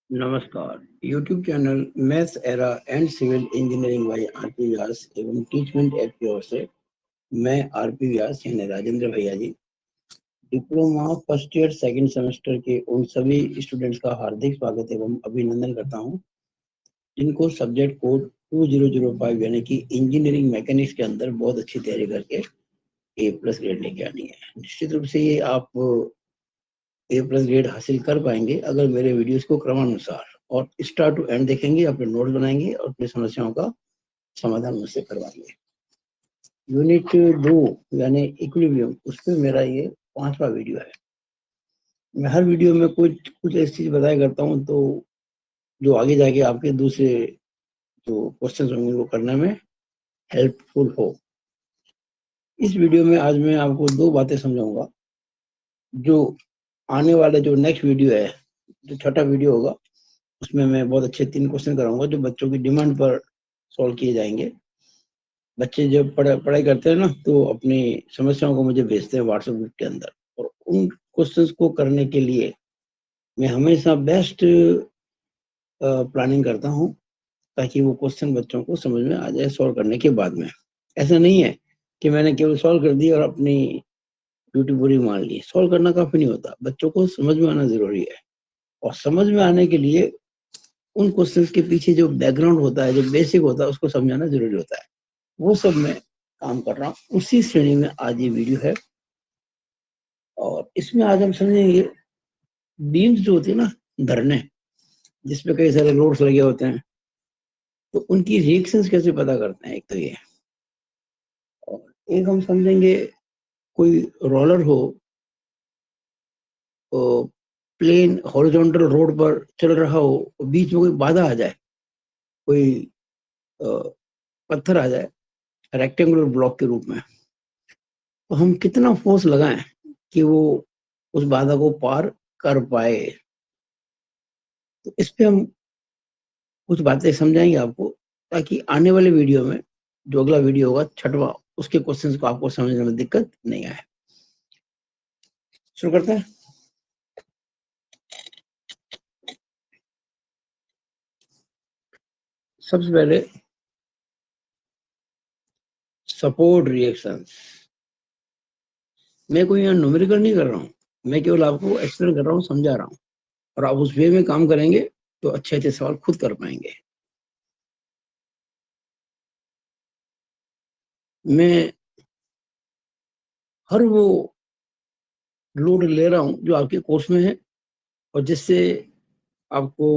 नमस्कार। YouTube channel Maths Era and civil engineering by RP Vyas एवं Teachment app की ओर से मैं आरपी व्यास यानी राजेंद्र भैया G diploma first year second semester के उन सभी स्टूडेंट्स का हार्दिक स्वागत एवं अभिनंदन करता हूं जिनको सब्जेक्ट कोड 2005 यानी कि इंजीनियरिंग मैकेनिक्स के अंदर बहुत अच्छी तैयारी करके A+ ग्रेड लेके आनी है। निश्चित रूप से ये आप A+ ग्रेड हासिल कर पाएंगे अगर मेरे वीडियोस को क्रमानुसार और स्टार्ट टू एंड देखेंगे, अपने नोट्स बनाएंगे और अपनी समस्याओं का समाधान मुझसे करवाएंगे। यूनिट 2 यानी इक्विलिब्रियम, उस पर मेरा ये 5वां वीडियो है। मैं हर वीडियो में कुछ कुछ ऐसी चीज बताया करता हूँ तो जो आगे जाके आपके दूसरे जो क्वेश्चन होंगे वो करने में हेल्पफुल हो। इस वीडियो में आज मैं आपको दो बातें समझाऊंगा। जो आने वाला जो नेक्स्ट वीडियो है, जो छठा वीडियो होगा, उसमें मैं बहुत अच्छे 3 क्वेश्चन कराऊंगा जो बच्चों की डिमांड पर सॉल्व किए जाएंगे। बच्चे जब पढ़ाई करते हैं ना तो अपनी समस्याओं को मुझे भेजते हैं व्हाट्सएप ग्रुप के अंदर, और उन क्वेश्चंस को करने के लिए मैं हमेशा बेस्ट प्लानिंग करता हूँ ताकि वो क्वेश्चन बच्चों को समझ में आ जाए सॉल्व करने के बाद में। ऐसा नहीं है कि मैंने केवल सॉल्व कर दी और अपनी ड्यूटी पूरी मान ली। सॉल्व करना काफी नहीं होता, बच्चों को समझ में आना जरूरी है। और समझ में आने के लिए उन क्वेश्चंस के पीछे जो बैकग्राउंड होता है, जो बेसिक होता है, उसको समझाना जरूरी होता है। वो सब मैं काम कर रहा हूँ, उसी श्रेणी में आज ये वीडियो है। और इसमें आज हम समझेंगे बीम्स जो होती है ना, धरने जिसपे कई सारे लोड्स लगे होते हैं, तो उनकी रिएक्शंस कैसे पता करते हैं, एक तो ये। और एक हम समझेंगे कोई रोलर हो, तो प्लेन हॉरिजॉन्टल रोड पर चल रहा हो, बीच में कोई बाधा आ जाए, कोई पत्थर आ जाए रेक्टेंगुलर ब्लॉक के रूप में, तो हम कितना फोर्स लगाएं कि वो उस बाधा को पार कर पाए। तो इस पे हम कुछ बातें समझाएंगे आपको, ताकि आने वाले वीडियो में, जो अगला वीडियो होगा छठवां, उसके क्वेश्चंस को आपको समझने में दिक्कत नहीं आए। शुरू करते हैं। सबसे पहले सपोर्ट रिएक्शंस। मैं कोई यहाँ न्यूमेरिकल नहीं कर रहा हूँ, मैं केवल आपको एक्सप्लेन कर रहा हूँ, समझा रहा हूँ। और आप उस वे में काम करेंगे तो अच्छे अच्छे सवाल खुद कर पाएंगे। मैं हर वो लोड ले रहा हूँ जो आपके कोर्स में है, और जिससे आपको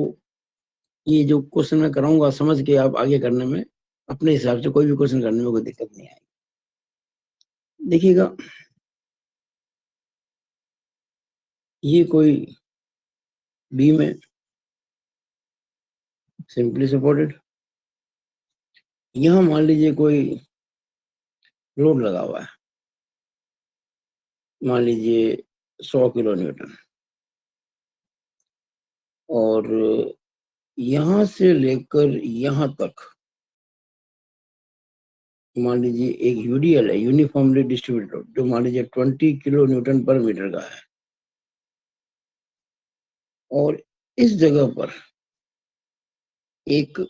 ये जो क्वेश्चन मैं कराऊंगा समझ के आप आगे करने में, अपने हिसाब से कोई भी क्वेश्चन करने में कोई दिक्कत नहीं आएगी। देखिएगा, ये कोई बीम है, सिंपली सपोर्टेड। यहाँ मान लीजिए कोई लोड लगा हुआ है, मान लीजिए 100 किलो न्यूटन, और यहाँ से लेकर यहाँ तक मान लीजिए एक यूडीएल है, यूनिफॉर्मली डिस्ट्रीब्यूटेड लोड, जो मान लीजिए 20 किलो न्यूटन पर मीटर का है। और इस जगह पर एक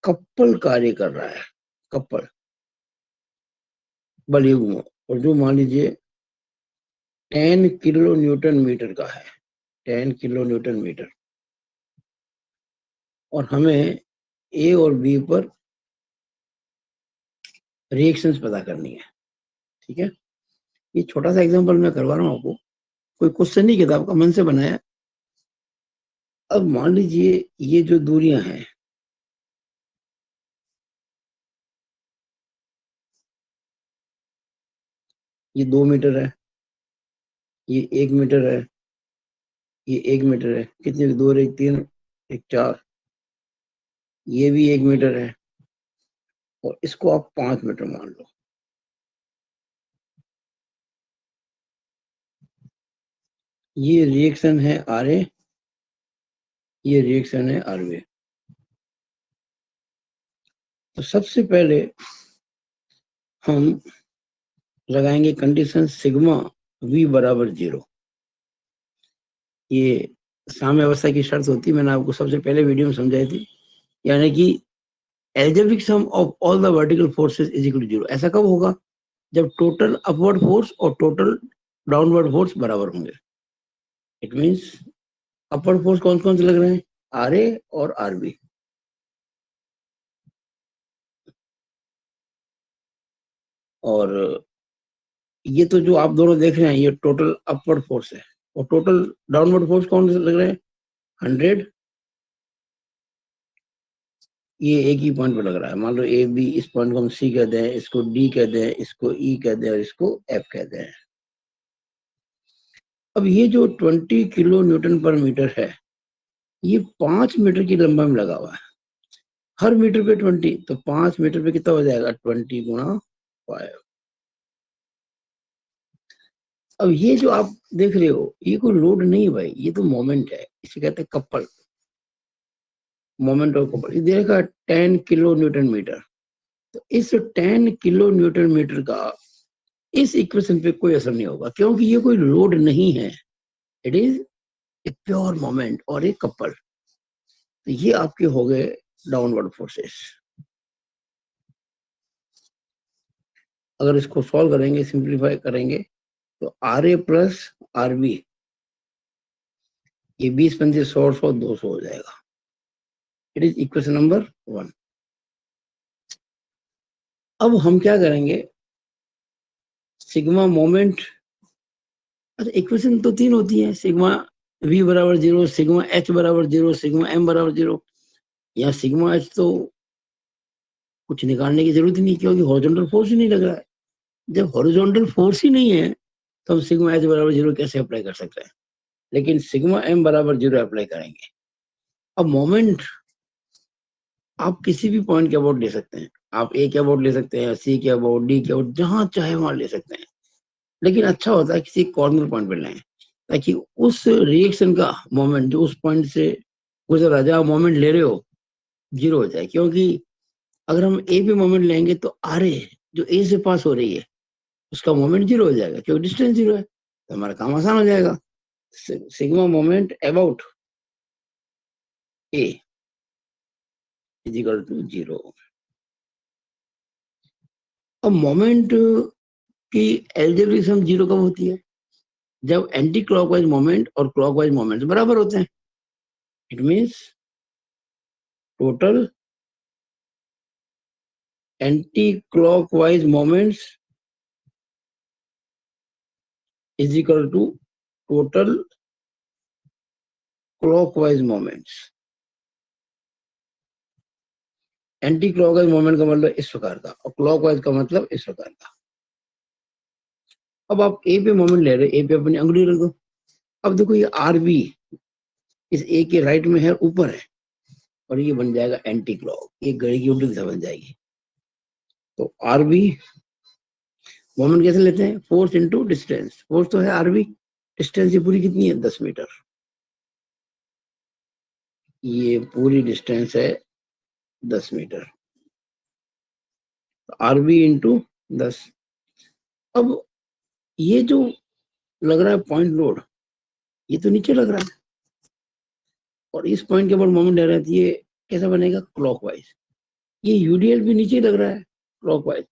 कपल कार्य कर रहा है, कपल बलयुग्म, और जो मान लीजिए 10 किलो न्यूटन मीटर का है, 10 किलो न्यूटन मीटर। और हमें ए और बी पर रिएक्शंस पता करनी है। ठीक है, ये छोटा सा एग्जांपल मैं करवा रहा हूँ आपको, कोई क्वेश्चन नहीं किताब का, मन से बनाया। अब मान लीजिए ये जो दूरियां हैं, ये 2 मीटर है, ये 1 मीटर है, ये 1 मीटर है, कितनी दूर, एक 3, एक 4, ये भी 1 मीटर है, और इसको आप 5 मीटर मान लो। ये रिएक्शन है आर ए, ये रिएक्शन है आर बी। तो सबसे पहले हम लगाएंगे कंडीशन सिग्मा वी बराबर 0। ये साम्य अवस्था की शर्त होती है, मैंने आपको सबसे पहले वीडियो में समझाई थी, यानी कि algebraic sum of all the vertical forces is equal to 0। ऐसा कब होगा? जब टोटल अपवर्ड फोर्स और टोटल डाउनवर्ड फोर्स बराबर होंगे। इट मींस अपवर्ड फोर्स कौन कौन से लग रहे हैं? आर ए और आर बी। और ये तो जो आप दोनों देख रहे हैं ये टोटल अपवर्ड फोर्स है, और टोटल डाउनवर्ड फोर्स कौन से लग रहे हैं? 100। ये एक ही पॉइंट पर लग रहा है। मान लो ए बी, इस पॉइंट को हम सी कहते हैं, इसको डी कहते हैं, इसको ई कहते हैं और इसको एफ कहते हैं। अब ये जो 20 किलो न्यूटन पर मीटर है, ये 5 मीटर की लंबाई में लगा हुआ है। हर मीटर पे 20, तो 5 मीटर पे कितना हो जाएगा? 20 गुणा 5। अब ये जो आप देख रहे हो ये कोई लोड नहीं है भाई, ये तो मोमेंट है, इसे कहते हैं कपल, मोमेंट ऑफ कपल। ये देखा 10 किलो न्यूटन मीटर। तो इस 10 किलो न्यूटन मीटर का इस इक्वेशन पे कोई असर नहीं होगा, क्योंकि ये कोई लोड नहीं है, it is a pure moment और एक कपल। तो ये आपके हो गए डाउनवर्ड फोर्सेस। अगर इसको सॉल्व करेंगे, सिंप्लीफाई करेंगे, तो R A plus R B, ये 20 पंजे 100 200 हो जाएगा। It is equation number 1। अब हम क्या करेंगे? सिग्मा मोमेंट, अच्छा इक्वेशन तो 3 होती है, सिग्मा v बराबर 0, सिग्मा h बराबर 0, सिग्मा m बराबर 0। यहाँ सिग्मा h तो कुछ निकालने की जरूरत ही नहीं, क्योंकि हॉरिजॉन्टल फोर्स ही नहीं लग रहा है। जब हॉरिजॉन्टल फोर्स ही नहीं है तो हम सिग्मा h बराबर 0 कैसे अप्लाई कर सकते हैं? लेकिन सिग्मा m बराबर 0 अप्लाई करेंगे। अब मोमेंट आप किसी भी पॉइंट के अबाउट ले सकते हैं, आप ए के अबाउट ले सकते हैं, सी के अबाउट, डी के अबाउट, जहां चाहे वहां ले सकते हैं। लेकिन अच्छा होता है किसी कॉर्नर पॉइंट पर लें, ताकि उस रिएक्शन का मोमेंट जो उस पॉइंट से गुजर रहा है, जहां मोमेंट ले रहे हो, 0 हो जाए। क्योंकि अगर हम ए पे मोमेंट लेंगे तो आर ए जो ए से पास हो रही है उसका मोमेंट 0 हो जाएगा, क्योंकि डिस्टेंस 0 है, तो हमारा काम आसान हो जाएगा। Sigma moment about A is equal to 0। अब मोमेंट की एल्जेब्रिक सम 0 कब होती है? जब एंटी क्लॉकवाइज मोमेंट और क्लॉकवाइज मोमेंट बराबर होते हैं। It means total anti clockwise moments is equal to total clockwise moments. Anti clockwise moment का मतलब इस प्रकार का, और क्लॉकवाइज का मतलब इस प्रकार का। अब आप ए पे मोमेंट ले रहे, ए पे अपनी अंगुली रख दो। अब देखो ये आर बी इस ए के राइट में है, ऊपर है, और ये बन जाएगा एंटी क्लॉक, ये घड़ी की उल्टी दिशा बन जाएगी। तो आर बी मोमेंट कैसे लेते हैं? Force into distance. फोर्स तो है आर बी, डिस्टेंस ये पूरी कितनी है? 10 मीटर। ये पूरी डिस्टेंस है 10 मीटर, आर बी इंटू 10। अब ये जो लग रहा है पॉइंट लोड, ये तो नीचे लग रहा है, और इस पॉइंट के ऊपर मोमेंट ले रहा है, तो ये कैसा बनेगा? क्लॉकवाइज। ये यूडीएल भी नीचे लग रहा है क्लॉकवाइज,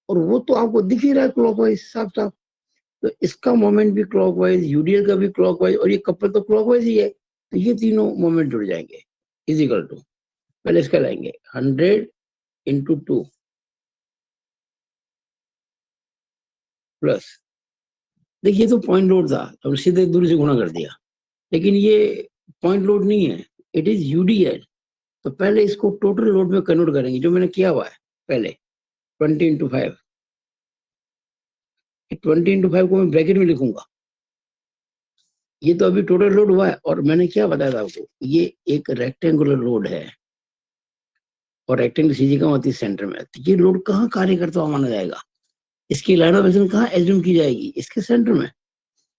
और वो तो आपको दिख ही रहा है क्लॉकवाइज साफ साफ। तो इसका मोमेंट भी क्लॉकवाइज, यूडीएल का भी क्लॉकवाइज, और ये कपल तो क्लॉकवाइज ही है, तो ये तीनों मोमेंट जुड़ जाएंगे। इजिकल टू, पहले इसका लाएंगे 100 इंटू 2 प्लस, देखिए तो पॉइंट लोड था, हमने सीधे दूरी से गुणा कर दिया, लेकिन ये पॉइंट लोड नहीं है, इट इज यूडीएल। तो पहले इसको टोटल लोड में कन्वर्ट करेंगे, जो मैंने किया हुआ है पहले, 20 × 5। 20 × 5 को मैं ब्रैकेट में लिखूंगा। ये तो अभी टोटल लोड हुआ है, और मैंने क्या बताया था आपको, ये एक रेक्टेंगुलर लोड है, और रेक्टेंगल सीजी कहाँ होती है? सेंटर में। तो ये लोड कहाँ कार्य करता हुआ माना जाएगा? इसकी लाइन ऑफ एक्शन कहाँ एज्यूम की जाएगी? इसके सेंटर में।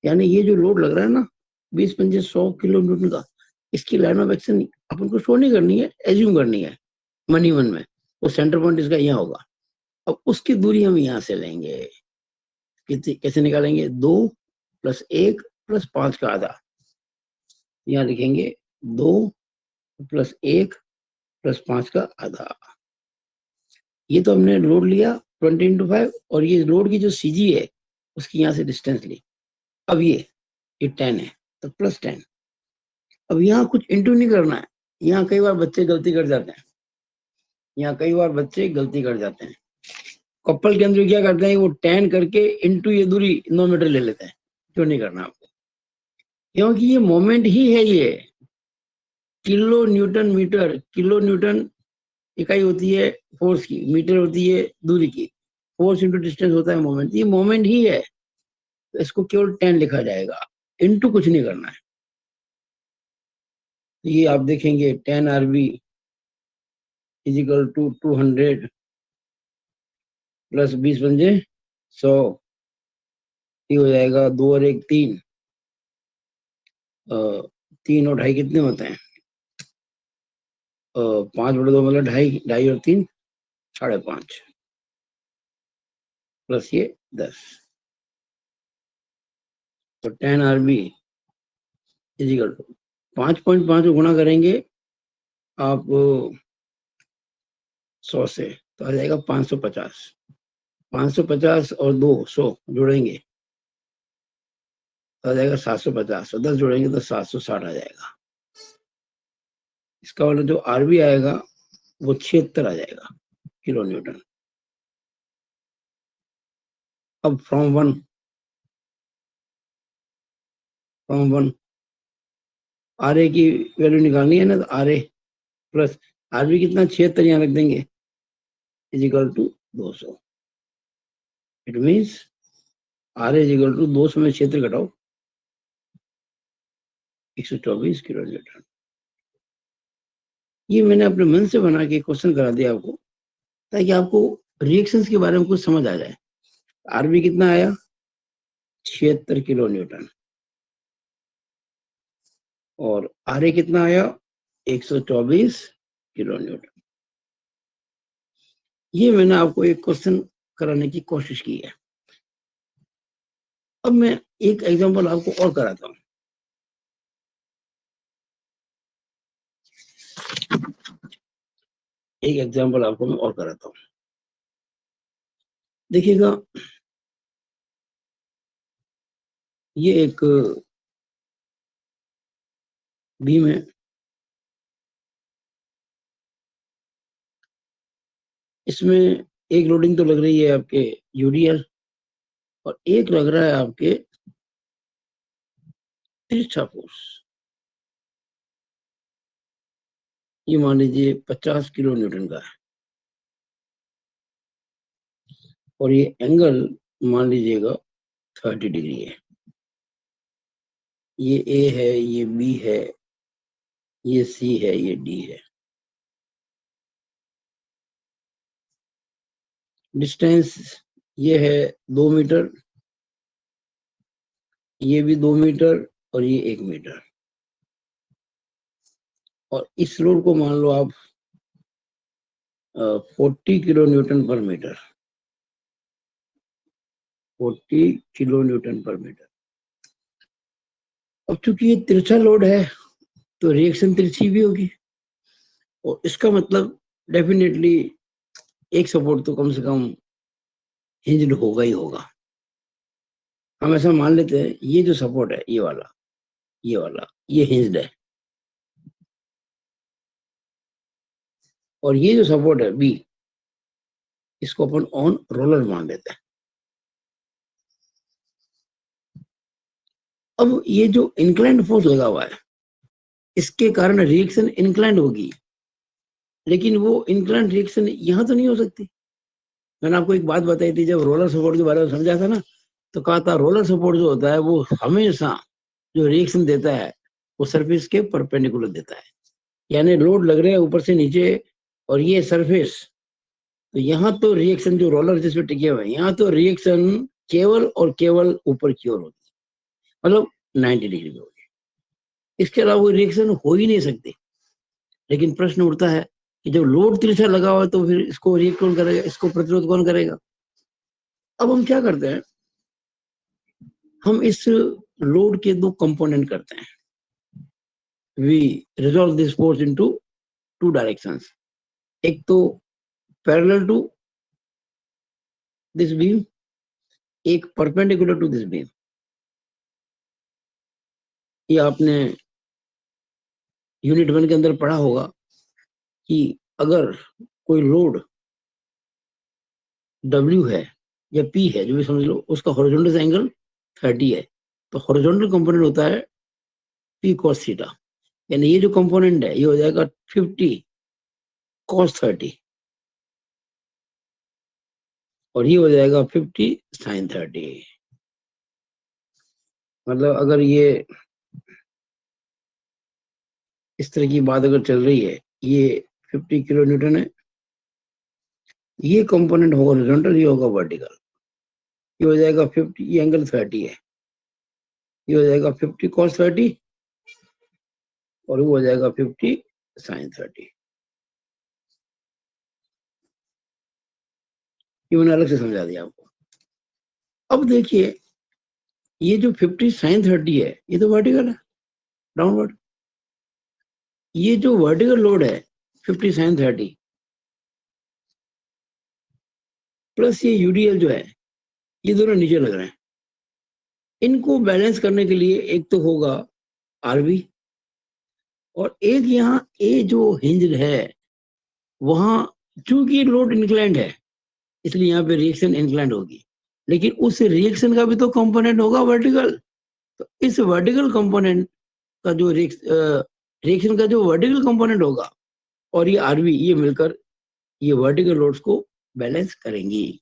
यानी ये जो लोड लग रहा है ना 20 पंजे 100 किलो न्यूटन का, इसकी लाइन ऑफ एक्शन अपन को शो नहीं करनी है, एज्यूम करनी है मनी मन में। वो सेंटर पॉइंट इसका यहाँ होगा। अब उसकी दूरी हम यहाँ से लेंगे, कैसे निकालेंगे? 2 + 1 + 5 का आधा, यहाँ लिखेंगे 2 + 1 + 5 का आधा। ये तो हमने लोड लिया 20 × 5 और ये लोड की जो सीजी है उसकी यहाँ से डिस्टेंस ली। अब ये 10 है तो +10। अब यहाँ कुछ इंटू नहीं करना है। यहाँ कई बार बच्चे गलती कर जाते हैं, कपल के अंदर क्या करते हैं, वो 10 करके इंटू ये दूरी 9 मीटर ले लेते हैं। क्यों नहीं करना आपको, क्योंकि ये मोमेंट ही है। ये kilo newton metre, kilo newton इकाई होती है फोर्स की, मीटर होती है दूरी की, फोर्स इंटू डिस्टेंस होता है मोमेंट। ये मोमेंट ही है तो इसको केवल 10 लिखा जाएगा, इंटू कुछ नहीं करना है। ये आप देखेंगे 10 RB = 200 + 20 पंजे 100, ये हो जाएगा 2 और 1 3, 3 और 2.5 कितने होते हैं, 5/2 मतलब 2.5, 2.5 और 3 5.5 प्लस ये 10। तो 10 RB = 5.5 को गुणा करेंगे आप 100 से तो आ जाएगा 550। 550 और 200 जोड़ेंगे तो आ जाएगा 750, और 10 जोड़ेंगे तो 760 आ जाएगा। इसका वाला जो RB आएगा वो 76 आ जाएगा किलो न्यूटन। अब फ्रॉम वन RA की वैल्यू निकालनी है ना, तो RA प्लस RB कितना 76 यहाँ रख देंगे = 200। इट मीन्स RA = 200 में 76 घटाओ 124 किलो न्यूटन। ये मैंने अपने मन से बना के क्वेश्चन करा दिया आपको, ताकि आपको रिएक्शंस के बारे में कुछ समझ आ जाए। RB कितना आया 76 किलो न्यूटन, और RA कितना आया 124 किलो न्यूटन। ये मैंने आपको एक क्वेश्चन कराने की कोशिश की है। अब मैं एक एग्जांपल आपको और कराता हूं। एक एग्जांपल आपको मैं और कराता हूं, देखिएगा। ये एक बीम है, इसमें एक लोडिंग तो लग रही है आपके UDL, और एक लग रहा है आपके तिरछा फोर्स। ये मान लीजिए 50 किलो न्यूटन का है, और ये एंगल मान लीजिएगा 30 डिग्री है। ये A है, ये B है, ये C है, ये D है। डिस्टेंस ये है 2 मीटर, ये भी 2 मीटर, और ये 1 मीटर। और इस लोड को मान लो आप 40 किलो न्यूटन पर मीटर, 40 किलो न्यूटन पर मीटर। अब चूंकि ये तिरछा लोड है तो रिएक्शन तिरछी भी होगी, और इसका मतलब डेफिनेटली एक सपोर्ट तो कम से कम हिंज्ड होगा ही होगा। हम ऐसा मान लेते हैं ये जो सपोर्ट है, ये वाला, ये हिंज्ड है, और ये जो सपोर्ट है B, इसको अपन ऑन रोलर मान लेते हैं। अब ये जो इंक्लाइंड फोर्स लगा हुआ है, इसके कारण रिएक्शन इंक्लाइंड होगी, लेकिन वो इंक्लाइंड रिएक्शन यहां तो नहीं हो सकती। मैंने आपको एक बात बताई थी, जब रोलर सपोर्ट के बारे में समझा था ना, तो कहा था रोलर सपोर्ट जो होता है वो हमेशा जो रिएक्शन देता है वो सरफेस के परपेंडिकुलर देता है। यानी लोड लग रहा है ऊपर से नीचे, और ये सरफेस, तो यहाँ तो रिएक्शन जो रोलर जिस पे टिके हुए हैं, यहाँ तो रिएक्शन केवल और केवल ऊपर की ओर होती है, मतलब 90 डिग्री में होगी। इसके अलावा कोई रिएक्शन हो ही नहीं सकती। लेकिन प्रश्न उठता है कि जब लोड तिरछा लगा हुआ है तो फिर इसको रिएक्ट कौन करेगा, इसको प्रतिरोध कौन करेगा। अब हम क्या करते हैं, हम इस लोड के दो कंपोनेंट करते हैं। we resolve this force into two directions. एक तो parallel to this beam, एक perpendicular to this beam. ये आपने यूनिट 1 के अंदर पढ़ा होगा कि अगर कोई लोड W है या P है, जो भी समझ लो, उसका हॉरिजॉन्टल एंगल 30 है, तो हॉरिजॉन्टल कंपोनेंट होता है P cos थीटा, यानी ये जो कंपोनेंट है ये हो जाएगा 50 cos 30 और ये हो जाएगा 50 sin 30। मतलब अगर ये इस तरह की बात अगर चल रही है, ये 50 किलो न्यूटन है, ये कंपोनेंट होगा हॉरिजॉन्टल, ये होगा वर्टिकल, ये हो जाएगा 50, ये एंगल 30 है, ये हो जाएगा 50 cos 30 और वो हो जाएगा 50 sin 30। ये मैंने अलग से समझा दिया आपको। अब देखिए ये जो 50 sin 30 है ये तो वर्टिकल है, डाउनवर्ड। ये जो वर्टिकल लोड है 50 sin 30 प्लस ये यूडीएल जो है, ये दोनों नीचे लग रहे हैं। इनको बैलेंस करने के लिए एक तो होगा आरबी और एक यहाँ ए जो हिंज है वहां, चूंकि लोड इंक्लाइंड है इसलिए यहाँ पे रिएक्शन इंक्लाइंड होगी, लेकिन उस रिएक्शन का भी तो कंपोनेंट होगा वर्टिकल। तो इस वर्टिकल कंपोनेंट का जो रिएक्शन का जो वर्टिकल कंपोनेंट होगा और ये आरबी, ये मिलकर ये वर्टिकल लोड्स को बैलेंस करेंगी।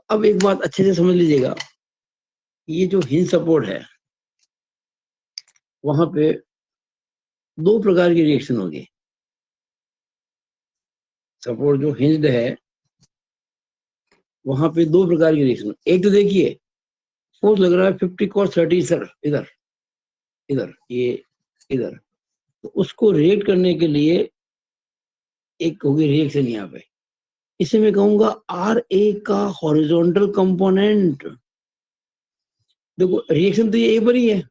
अब एक बात अच्छे से समझ लीजिएगा, ये जो हिंज सपोर्ट है वहां पे दो प्रकार की रिएक्शन होगी। सपोर्ट जो हिंज्ड है वहां पे दो प्रकार की रिएक्शन, एक तो देखिए फोर्स लग रहा है 50 cos 30 सर, इधर इधर ये इधर, तो उसको रिएक्ट करने के लिए एक होगी रिएक्शन यहाँ पे, इसे मैं कहूंगा आर ए का हॉरिजॉन्टल कंपोनेंट। देखो रिएक्शन तो ये ए पर ही है,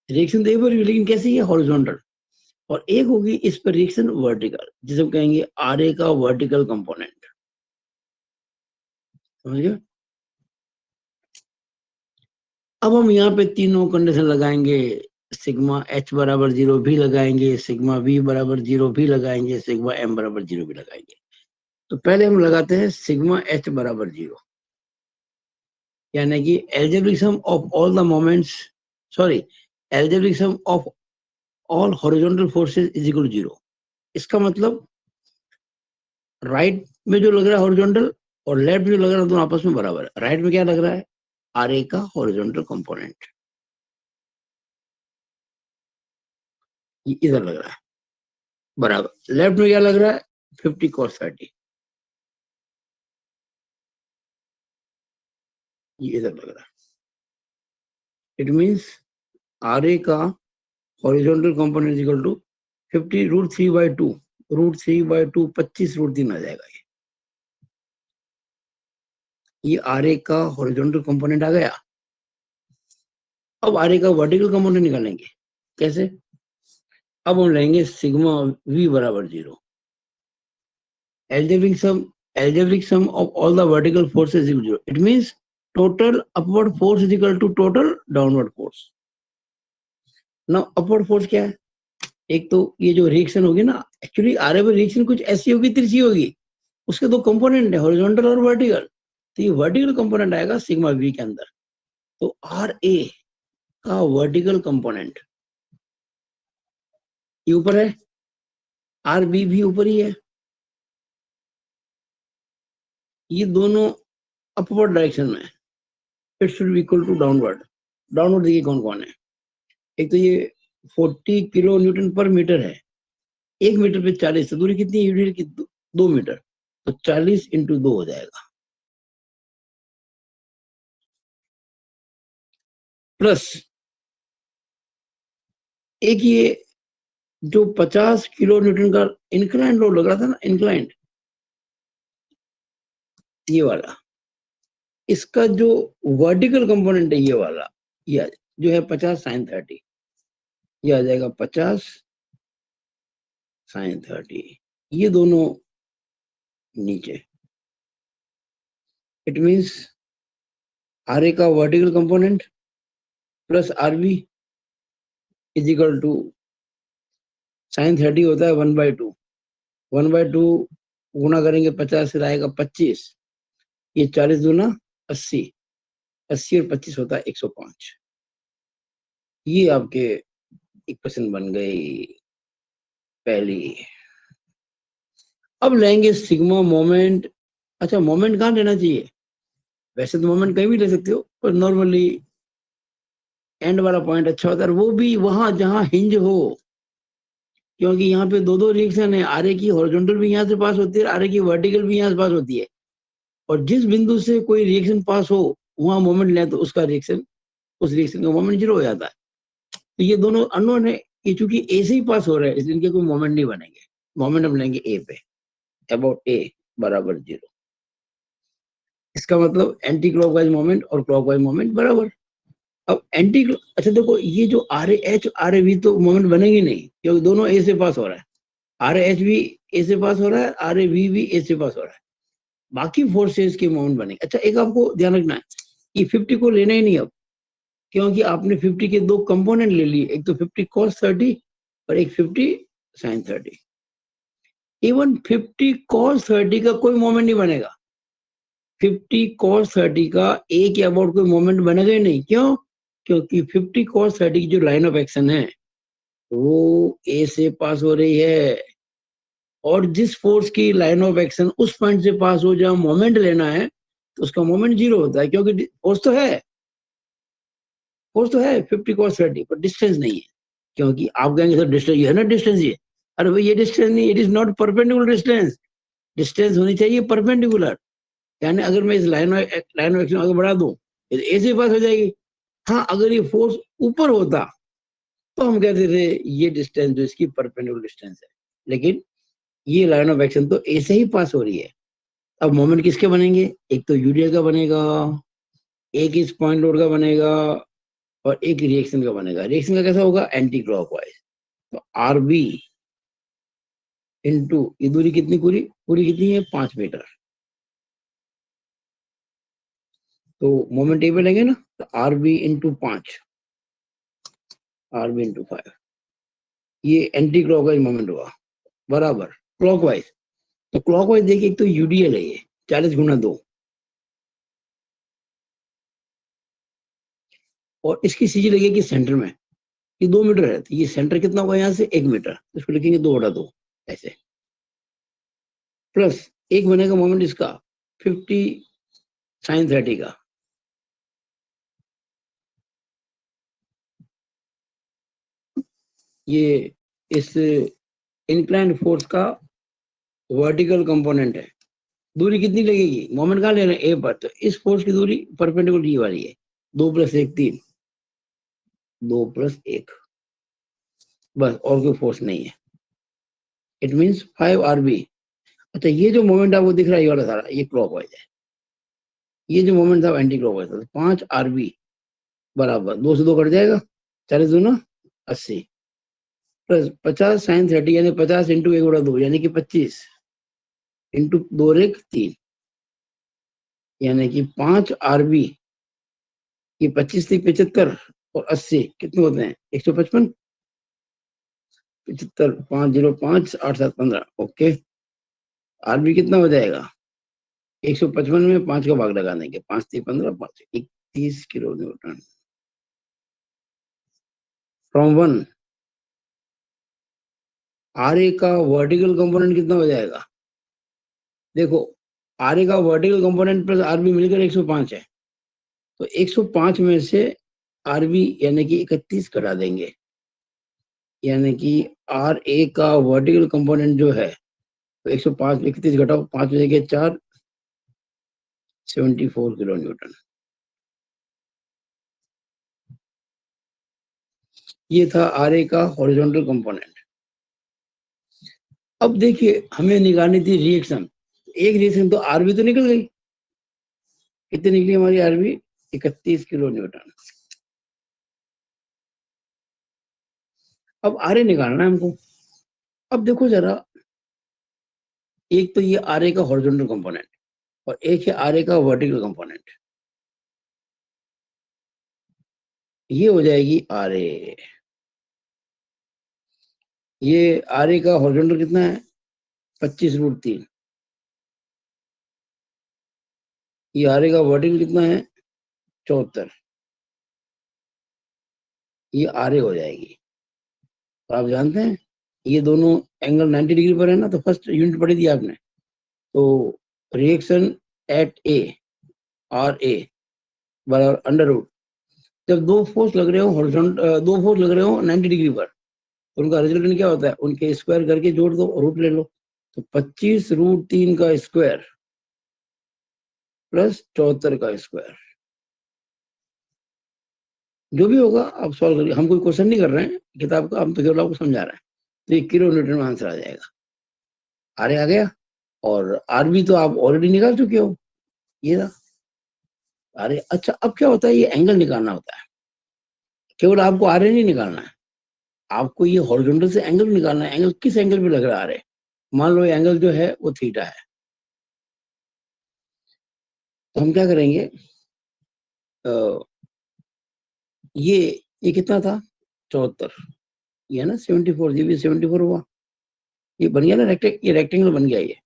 रिएक्शन तो ए पर ही है, लेकिन कैसे ये हॉरिजॉन्टल, और एक होगी इस पर रिएक्शन वर्टिकल, जिसे हम कहेंगे आर ए का वर्टिकल कंपोनेंट। समझ गए? अब हम यहाँ पे तीनों कंडीशन लगाएंगे, सिग्मा एच बराबर 0 भी लगाएंगे, सिग्मा वी बराबर 0 भी लगाएंगे, सिग्मा एम बराबर 0 भी लगाएंगे। तो पहले हम लगाते हैं सिग्मा एच बराबर 0, यानी कि algebraic sum of all the moments, sorry, algebraic sum of all horizontal forces is equal to 0। इसका मतलब राइट में जो लग रहा है हॉरिजॉन्टल और लेफ्ट में जो लग रहा है दोनों आपस में बराबर है। राइट में क्या लग रहा है, आर ए का हॉरिजॉन्टल कंपोनेंट, ये इधर लग रहा है बराबर। लेफ्ट में क्या लग रहा है, 50 cos 30, ये इधर लग रहा है। इट मींस आर ए का हॉरिजॉन्टल कंपोनेंट इक्वल टू 50 √3/2, √3/2 25 √3 आ जाएगा। ये आर ए का हॉरिजॉन्टल कंपोनेंट आ गया। अब आर ए का वर्टिकल कंपोनेंट निकालेंगे, कैसे? अब हम लेंगे सिग्मा वी बराबर 0, algebraic sum of all the vertical forces is equal to 0। It means total upward force is equal to total downward force। now upward force क्या है? एक तो ये जो रिएक्शन होगी ना, एक्चुअली आर ए पर रिएक्शन कुछ ऐसी होगी, तिरछी होगी, उसके दो कंपोनेंट है, हॉरिजॉन्टल और वर्टिकल। तो ये वर्टिकल कंपोनेंट आएगा सिग्मा वी के अंदर। तो आर ए का वर्टिकल कंपोनेंट ये ऊपर है, आर बी भी ऊपर ही है, ये दोनों अपवर्ड डायरेक्शन में, it should be equal to downward. Downward देखिए कौन कौन है, एक तो ये 40 किलो न्यूटन पर मीटर है, 1 मीटर पे 40, तो दूरी कितनी है की 2 मीटर, तो 40 × 2 हो जाएगा, प्लस एक ये जो 50 किलो न्यूटन का इंक्लाइंड लोड लग रहा था ना, इंक्लाइंड ये वाला, इसका जो वर्टिकल कंपोनेंट है ये वाला, ये जो है 50 sin 30, ये आ जाएगा 50 sin 30, ये दोनों नीचे। इट मीन्स आर ए का vertical component plus R B is equal to sin 30 होता है 1/2, 1/2 गुना करेंगे 50 से आएगा 25, ये 40 दूना 80, 80 और 25 होता है 105। ये आपके इक्वेशन बन गई पहली। अब लेंगे सिग्मा मोमेंट। अच्छा, मोमेंट कहाँ लेना चाहिए? वैसे तो मोमेंट कहीं भी ले सकते हो, पर नॉर्मली एंड वाला पॉइंट अच्छा होता है, वो भी वहां जहां हिंज हो, क्योंकि यहाँ पे दो दो रिएक्शन है, आरे की हॉरिजॉन्टल भी यहाँ से पास होती है, आरे की वर्टिकल भी यहाँ से पास होती है, और जिस बिंदु से कोई रिएक्शन पास हो वहां मोमेंट ले तो उसका रिएक्शन, उस रिएक्शन का मोमेंट जीरो हो जाता है। तो ये दोनों अननोन है, ये चूंकि ए से ही पास हो रहा है इसलिए इनके कोई मोमेंट नहीं बनेंगे। मोमेंट हम लेंगे ए पे, अबाउट ए बराबर 0। इसका मतलब एंटी क्लॉकवाइज मोमेंट और क्लॉकवाइज मोमेंट बराबर। अब एंटी, अच्छा देखो, ये जो आर एच आर वी तो मोमेंट बनेगी नहीं, क्योंकि दोनों ए से पास हो रहा है। आर एच भी ए से पास हो रहा है, आर ए वी भी ए से पास हो रहा है, बाकी फोर्सेस के मोमेंट बनेंगे। अच्छा, एक आपको ध्यान रखना है, ये 50 को लेना ही नहीं अब, क्योंकि आपने 50 के दो कंपोनेंट ले लिए, एक तो 50 cos 30 और एक 50 sin 30। इवन 50 cos 30 का कोई मोमेंट नहीं बनेगा, 50 cos 30 का ए के अबाउट कोई मोमेंट बनेगा ही नहीं। क्यों? क्योंकि 50 cos 30 की जो लाइन ऑफ एक्शन है वो ए से पास हो रही है, और जिस फोर्स की लाइन ऑफ एक्शन उस पॉइंट से पास हो जहां मोमेंट लेना है तो उसका मोमेंट जीरो होता है, क्योंकि फोर्स तो है, फोर्स तो है 50 cos 30, पर डिस्टेंस नहीं है। क्योंकि आप कहेंगे सर डिस्टेंस ये है ना, डिस्टेंस ये, अरे भाई ये डिस्टेंस नहीं, it is not perpendicular distance. Distance होनी चाहिए परपेंडिकुलर, यानी अगर मैं इस लाइन ऑफ एक्शन आगे बढ़ा दूं ए से पास हो जाएगी। हाँ, अगर ये फोर्स ऊपर होता तो हम कहते थे ये डिस्टेंस जो इसकी परपेंडिकुलर डिस्टेंस है, लेकिन ये लाइन ऑफ एक्शन तो ए से ही पास हो रही है। अब मोमेंट किसके बनेंगे? एक तो यूडियल का बनेगा, एक इस पॉइंट लोड का बनेगा, और एक रिएक्शन का बनेगा। रिएक्शन का कैसा होगा? Anti clockwise. तो आर बी इंटू ये दूरी कितनी, पूरी पूरी कितनी है? 5 मीटर। तो मोमेंट ए पे लेंगे ना, तो R B into 5, R B into 5, ये एंटी क्लॉकवाइज मोमेंट हुआ बराबर क्लॉकवाइज। तो क्लॉकवाइज देखिए, एक तो यूडीएल है ये 40 × 2, और इसकी सीजी लगेगी सेंटर में, ये 2 मीटर है, तो ये सेंटर कितना होगा यहाँ से? 1 मीटर, तो इसको लिखेंगे 2/2 ऐसे, प्लस एक बनेगा मोमेंट इसका 50 sin 30 का, ये इस इंक्लाइंड फोर्स का वर्टिकल कंपोनेंट है। दूरी कितनी लगेगी? मोमेंट कहाँ ले रहे हैं? ए पर, तो इस फोर्स की दूरी परपेंडिकुलर ये वाली है, 2 + 1 3, 2 + 1, बस, और कोई फोर्स नहीं है। It means 5 RB। अच्छा, ये जो मोमेंट आपको दिख रहा है ये वाला सारा, ये क्लॉकवाइज है, ये जो मोमेंट था एंटी क्लॉकवाइज था। 5 RB बराबर 2 से 2 कट जाएगा, 40 दूना 80, प्लस 50 sin 30, यानी 50 इंटू 1/2 यानी कि 25 इंटू 2 रेख 3, यानी कि 5 RB, ये 25 थी 75, और 80 कितने होते हैं? 155, 75, 505 8 7 15, ओके। RB कितना हो जाएगा? 155 में 5 का भाग लगा देंगे, 5 3 15, 5 31 किलो न्यूटन। फ्रॉम 1 RA का वर्टिकल कंपोनेंट कितना हो जाएगा? देखो, RA का वर्टिकल कंपोनेंट प्लस RB मिलकर 105 है, तो 105 में से RB यानी कि 31 कटा देंगे, यानी कि RA का वर्टिकल कंपोनेंट जो है, तो 105 31 घटाओ 5 में से 4, 74 किलो न्यूटन। ये था RA का हॉरिजॉन्टल कंपोनेंट। अब देखिए, हमें निकालनी थी रिएक्शन, एक रिएक्शन तो RB तो निकल गई, कितनी निकली हमारी RB? 31 kilo Newton. अब आरए निकालना है हमको। अब देखो जरा, एक तो ये आरए का हॉरिजॉन्टल कंपोनेंट और एक है आरए का वर्टिकल कंपोनेंट। ये हो जाएगी आरए। ये आरए का हॉरिजॉन्टल कितना है? 25√3। ये आरए का वर्टिकल कितना है? 74। ये आरए हो जाएगी। तो आप जानते हैं ये दोनों एंगल 90 डिग्री पर है ना, तो फर्स्ट यूनिट पढ़ी थी आपने। तो reaction at A, R A बराबर अंडर रूट, जब दो फोर्स लग रहे हो हॉरिजॉन्टल, दो फोर्स लग रहे हो 90 डिग्री पर, तो उनका रिजल्टेंट क्या होता है? उनके स्क्वायर करके जोड़ दो, रूट ले लो। तो 25√3 का स्क्वायर प्लस 74 का स्क्वायर, जो भी होगा आप सॉल्व करिए। हम कोई क्वेश्चन नहीं कर रहे हैं किताब का, हम तो केवल आपको समझा रहे हैं। तो ये किलो न्यूटन में आंसर आ जाएगा। आर आ गया। और आर भी तो आप ऑलरेडी निकाल चुके हो, ये ना। अरे अच्छा, अब क्या होता है, ये एंगल निकालना होता है। केवल आपको आर नहीं निकालना है, आपको ये हॉरिजॉन्टल से एंगल निकालना है। एंगल किस एंगल पे लग रहा है आर? मान लो ये एंगल जो है वो थीटा है। तो हम क्या करेंगे, अ, ये कितना था? 74। ये है ना 74, ये भी 74 हुआ। ये बन गया ना ये रेक्टेंगल बन गया ये।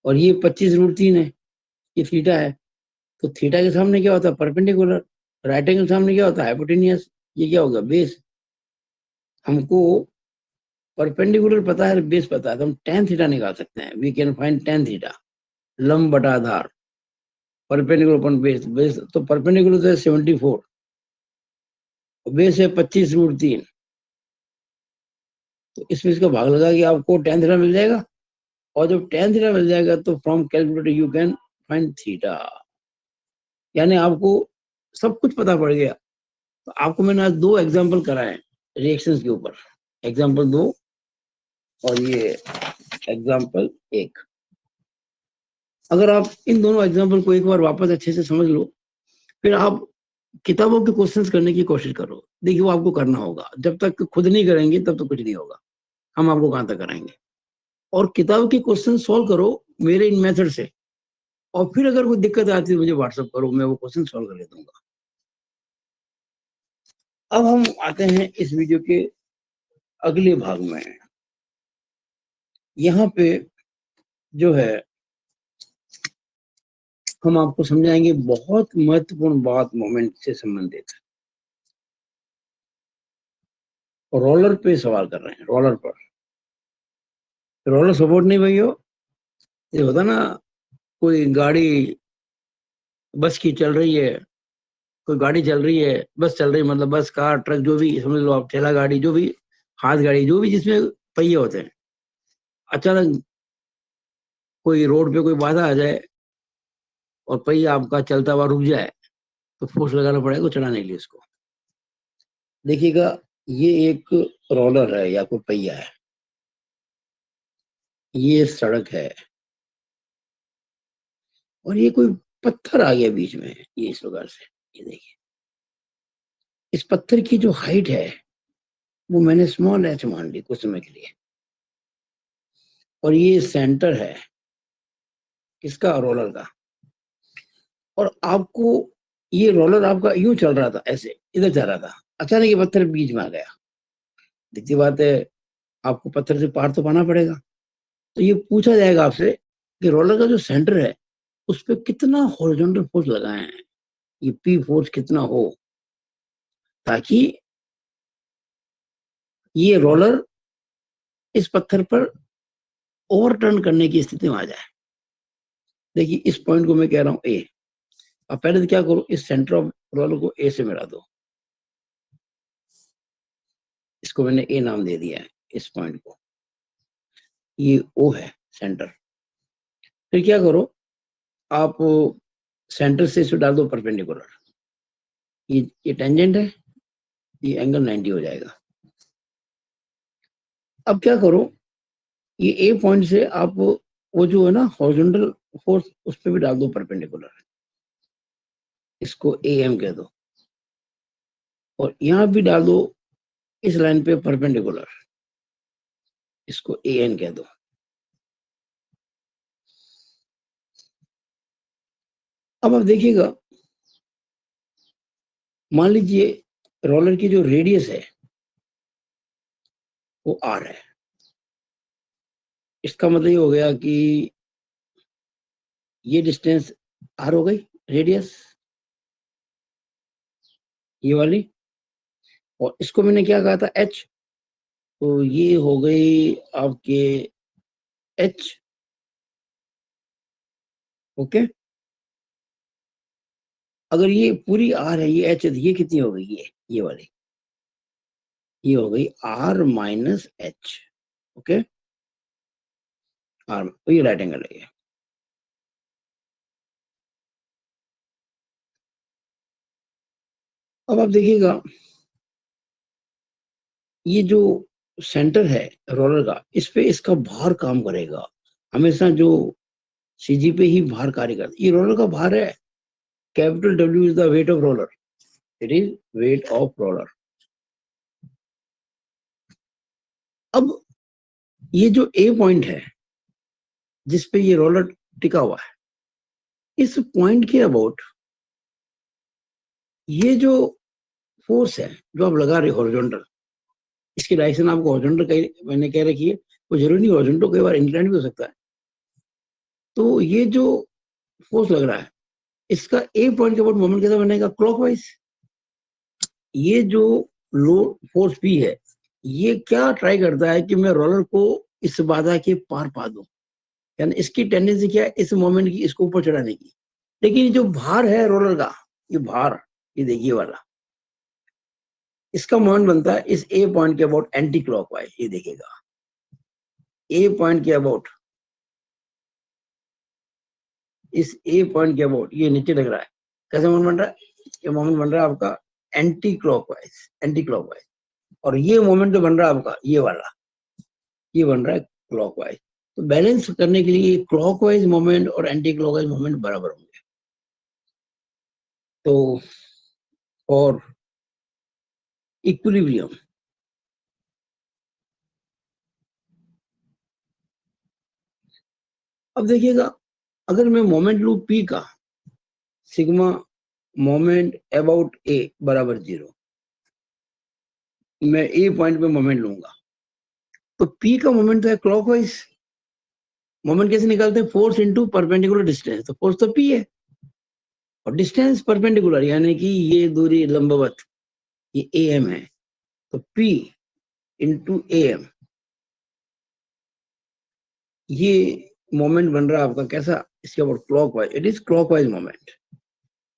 और ये 25√3 है, ये थीटा है। तो थीटा के सामने क्या होता है? परपेंडिकुलर। राइट एंगल सामने क्या होता है? हाइपोटेनियस। ये क्या होगा? बेस। हमको परपेंडिकुलर पता है, बेस पता है, तो हम tan थीटा निकाल सकते हैं। We can find tan theta, लंब बटा आधार, परपेंडिकुलर अपॉन बेस। बेस तो परपेंडिकुलर तो है 74, बेस है 25√3। तो इसमें इसका भाग लगा कि आपको tan थीटा मिल जाएगा। और जब tan थीटा मिल जाएगा तो from calculator you can find theta. यानी आपको सब कुछ पता पड़ गया। तो आपको मैंने आज दो एग्जांपल कराए रिएक्शंस के ऊपर, एग्जांपल 2 और ये एग्जांपल 1। अगर आप इन दोनों एग्जांपल को एक बार वापस अच्छे से समझ लो, फिर आप किताबों के क्वेश्चंस करने की कोशिश करो। देखिए वो आपको करना होगा, जब तक खुद नहीं करेंगे तब तक कुछ नहीं होगा। हम आपको कहां तक कराएंगे। और किताब के क्वेश्चन सॉल्व करो मेरे इन मेथड से, और फिर अगर कोई दिक्कत आती है मुझे व्हाट्सअप करो, मैं वो क्वेश्चन सॉल्व कर दूंगा। अब हम आते हैं इस वीडियो के अगले भाग में। यहाँ पे जो है हम आपको समझाएंगे बहुत महत्वपूर्ण बात मोमेंट से संबंधित। रोलर पे सवाल कर रहे हैं, रोलर पर। रोलर सपोर्ट नहीं भाई हो, ये होता ना, कोई गाड़ी बस की चल रही है, कोई गाड़ी चल रही है, बस चल रही है, मतलब बस कार ट्रक जो भी समझ लो आप, ठेला गाड़ी जो भी, हाथ गाड़ी जो भी जिसमें पहिए होते हैं, अचानक कोई रोड पे कोई बाधा आ जाए और पहिया आपका चलता हुआ रुक जाए, तो फोर्स लगाना पड़ेगा चढ़ाने के लिए उसको। देखिएगा, ये एक रोलर है या कोई पहिया है, ये सड़क है, और ये कोई पत्थर आ गया बीच में, ये इस प्रकार से। ये देखिए, इस पत्थर की जो हाइट है वो मैंने स्मॉल एच मान ली कुछ समय के लिए, और ये सेंटर है किसका? रोलर का। और आपको ये रोलर आपका यूं चल रहा था, ऐसे इधर जा रहा था, अचानक ये पत्थर बीच में आ गया। दिखती बात है, आपको पत्थर से पार तो पाना पड़ेगा। तो ये पूछा जाएगा आपसे कि रोलर का जो सेंटर है उस पर कितना हॉरिजॉन्टल फोर्स लगाए हैं, ये पी फोर्स कितना हो, ताकि ये रोलर इस पत्थर पर ओवरटर्न करने की स्थिति में आ जाए। देखिए इस पॉइंट को मैं कह रहा हूं ए। अब पहले तो क्या करो, इस सेंटर ऑफ रोलर को ए से मिला दो। इसको मैंने ए नाम दे दिया है, इस पॉइंट को। ये ओ है सेंटर। फिर क्या करो, आप सेंटर से इसको डाल दो परपेंडिकुलर। ये टेंजेंट है, ये एंगल 90 हो जाएगा। अब क्या करो, ये ए पॉइंट से आप वो जो है ना हॉरिजॉन्टल फोर्स, उस पर भी डाल दो परपेंडिकुलर। इसको ए एम कह दो, और यहाँ भी डाल दो इस लाइन पे परपेंडिकुलर, इसको ए एन कह दो। अब आप देखिएगा, मान लीजिए रोलर की जो रेडियस है वो आर है। इसका मतलब ये हो गया कि ये डिस्टेंस आर हो गई, रेडियस ये वाली, और इसको मैंने क्या कहा था, एच, तो ये हो गई आपके एच। ओके, अगर ये पूरी आर है, ये एच है, तो ये कितनी हो गई, ये वाली, ये हो गई R minus H. Okay, R, तो ये राइट एंगल है ये। अब आप देखिएगा, ये जो सेंटर है रोलर का, इस पे इसका भार काम करेगा हमेशा, जो सीजी पे ही भार कार्य करता है। ये रोलर का भार है, capital W is the weight of roller, it is weight of roller. अब ये जो ए पॉइंट है जिसपे ये रोलर टिका हुआ है, इस पॉइंट के अबाउट ये जो फोर्स है जो आप लगा रहे हो हॉरिजॉन्टल, इसकी डायरेक्शन आपको हॉरिजॉन्टल मैंने कह रखी है, वो जरूरी नहीं हॉरिजॉन्टल, कई बार इंक्लाइन भी हो सकता है। तो ये जो फोर्स लग रहा है, इसका ए पॉइंट के अबाउट मोमेंट कैसा बनेगा, क्लॉकवाइज। ये जो लो फोर्स पी है, ये क्या ट्राई करता है कि मैं रोलर को इस बाधा के पार पा दूं, यानी इसकी टेंडेंसी क्या है, इस मोमेंट की इसको ऊपर चढ़ाने की। लेकिन ये जो भार है रोलर का, ये भार, ये देखिए वाला, इसका मोमेंट बनता है इस ए पॉइंट के अबाउट एंटी क्लॉकवाइज। ये देखिएगा, ए पॉइंट के अबाउट, इस ए पॉइंट के अबाउट ये नीचे लग रहा है, कैसे मोमेंट बन रहा है, ये मोमेंट बन रहा है आपका एंटी क्लॉकवाइज, एंटी क्लॉकवाइज। और ये मोमेंट जो बन रहा है आपका, ये वाला, ये बन रहा है क्लॉकवाइज। तो बैलेंस करने के लिए क्लॉकवाइज मोमेंट और एंटी क्लॉकवाइज मोमेंट बराबर होंगे। तो और इक्विलिब्रियम, अब देखिएगा, अगर मैं मोमेंट लू पी का, सिग्मा मोमेंट अबाउट ए बराबर 0, मैं ए पॉइंट पे मोमेंट लूंगा, तो पी का मोमेंट तो है क्लॉकवाइज। मोमेंट कैसे निकालते हैं, फोर्स इनटू परपेंडिकुलर डिस्टेंस, तो फोर्स तो पी है, और डिस्टेंस परपेंडिकुलर यानी कि ये दूरी लंबवत, ये ए एम है, तो पी इंटू ए एम, ये मोमेंट बन रहा है आपका कैसा, इसके about clockwise, it is clockwise moment.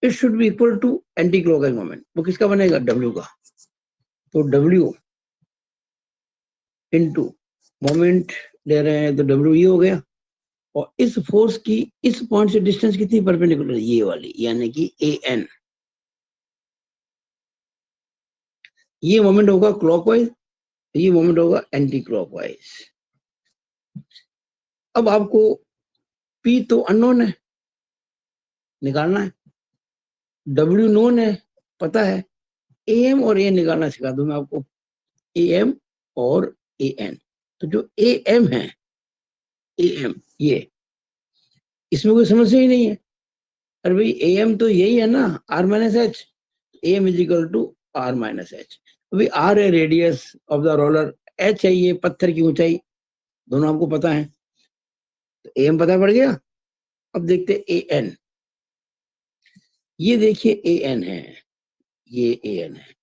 It should be equal to anti clockwise moment, वो किसका बनेगा, डब्ल्यू का। तो डब्ल्यू इंटू मोमेंट ले रहे हैं, तो डब्ल्यू ये हो गया, और इस फोर्स की इस पॉइंट से डिस्टेंस कितनी परपेंडिकुलर, ये वाली, यानी कि ए एन। ये मोमेंट होगा क्लॉकवाइज, ये मोमेंट होगा एंटी क्लॉकवाइज। अब आपको पी तो अननोन है, निकालना है, डब्ल्यू नोन है, पता है, ए एम और ए निकालना सिखा दूं मैं आपको, ए एम और ए एन। तो जो ए एम है, ए एम, ये, इसमें कोई समस्या ही नहीं है। अरे भाई ए एम तो यही है ना, R minus H, A M is equal to R minus H. अभी आर है radius of the roller, H है ये पत्थर की ऊंचाई, दोनों आपको पता है, तो ए एम पता पड़ गया। अब देखते ए एन, ये देखिए ए एन है, ये ए एन है।